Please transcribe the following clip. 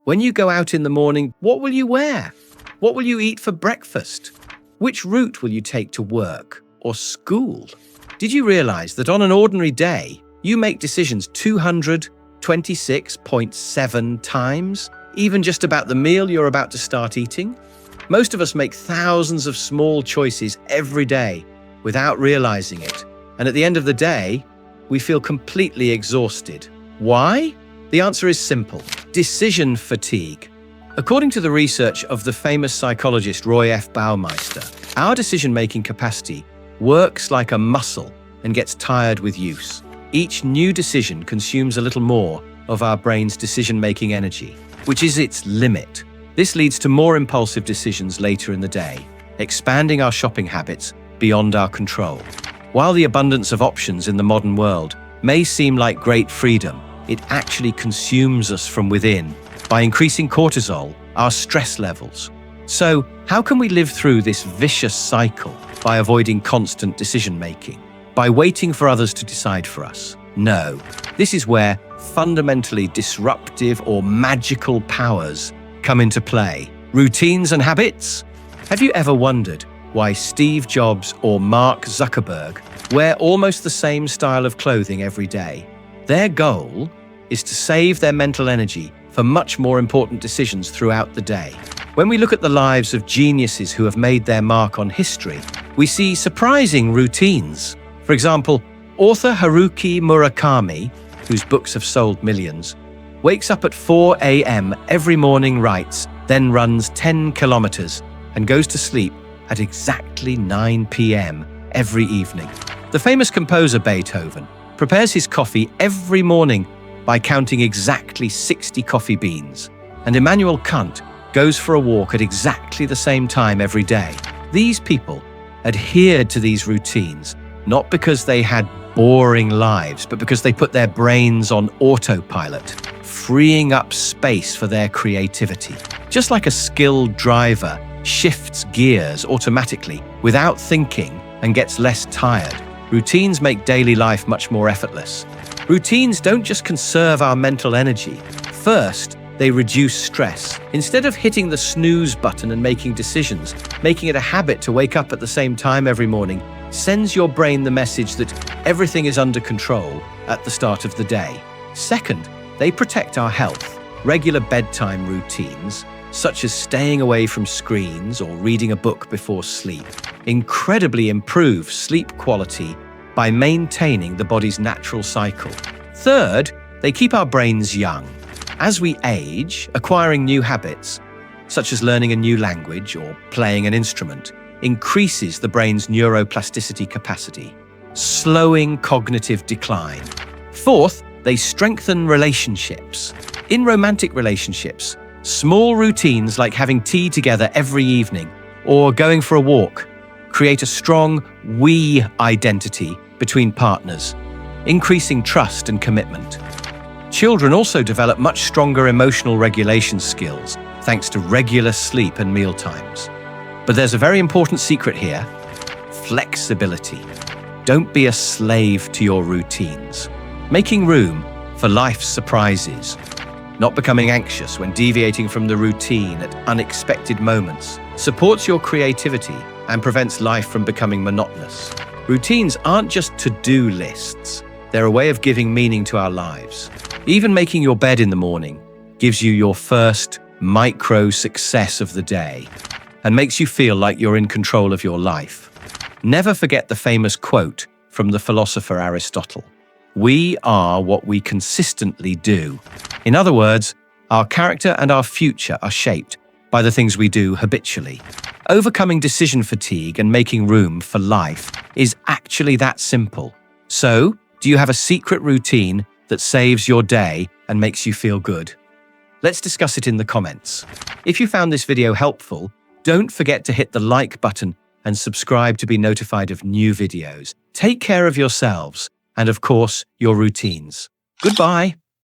When you go out in the morning, what will you wear? What will you eat for breakfast? Which route will you take to work or school? Did you realize that on an ordinary day, you make decisions 226.7 times, even just about the meal you're about to start eating? Most of us make thousands of small choices every day without realizing it. And at the end of the day, we feel completely exhausted. Why? The answer is simple: decision fatigue. According to the research of the famous psychologist Roy F. Baumeister, our decision-making capacity works like a muscle and gets tired with use. Each new decision consumes a little more of our brain's decision-making energy, which is its limit. This leads to more impulsive decisions later in the day, expanding our shopping habits beyond our control. While the abundance of options in the modern world may seem like great freedom, it actually consumes us from within by increasing cortisol, our stress levels. So, how can we live through this vicious cycle? By avoiding constant decision-making, by waiting for others to decide for us? No. This is where fundamentally disruptive or magical powers come into play. Routines and habits? Have you ever wondered why Steve Jobs or Mark Zuckerberg wear almost the same style of clothing every day? Their goal is to save their mental energy for much more important decisions throughout the day. When we look at the lives of geniuses who have made their mark on history, we see surprising routines. For example, author Haruki Murakami, whose books have sold millions, wakes up at 4 a.m. every morning, writes, then runs 10 kilometers, and goes to sleep at exactly 9 p.m. every evening. The famous composer Beethoven prepares his coffee every morning by counting exactly 60 coffee beans, and Immanuel Kant goes for a walk at exactly the same time every day. These people adhered to these routines not because they had boring lives, but because they put their brains on autopilot, freeing up space for their creativity. Just like a skilled driver shifts gears automatically without thinking and gets less tired, routines make daily life much more effortless. Routines don't just conserve our mental energy. First, they reduce stress. Instead of hitting the snooze button and making decisions, making it a habit to wake up at the same time every morning sends your brain the message that everything is under control at the start of the day. Second, they protect our health. Regular bedtime routines, such as staying away from screens or reading a book before sleep, incredibly improve sleep quality by maintaining the body's natural cycle. Third, they keep our brains young. As we age, acquiring new habits, such as learning a new language or playing an instrument, increases the brain's neuroplasticity capacity, slowing cognitive decline. Fourth, they strengthen relationships. In romantic relationships, small routines like having tea together every evening or going for a walk create a strong we identity between partners, increasing trust and commitment. Children also develop much stronger emotional regulation skills thanks to regular sleep and meal times. But there's a very important secret here: flexibility. Don't be a slave to your routines. Making room for life's surprises, not becoming anxious when deviating from the routine at unexpected moments, supports your creativity and prevents life from becoming monotonous. Routines aren't just to-do lists. They're a way of giving meaning to our lives. Even making your bed in the morning gives you your first micro success of the day and makes you feel like you're in control of your life. Never forget the famous quote from the philosopher Aristotle: "We are what we consistently do." In other words, our character and our future are shaped by the things we do habitually. Overcoming decision fatigue and making room for life is actually that simple. So, do you have a secret routine that saves your day and makes you feel good? Let's discuss it in the comments. If you found this video helpful, don't forget to hit the like button and subscribe to be notified of new videos. Take care of yourselves and, of course, your routines. Goodbye.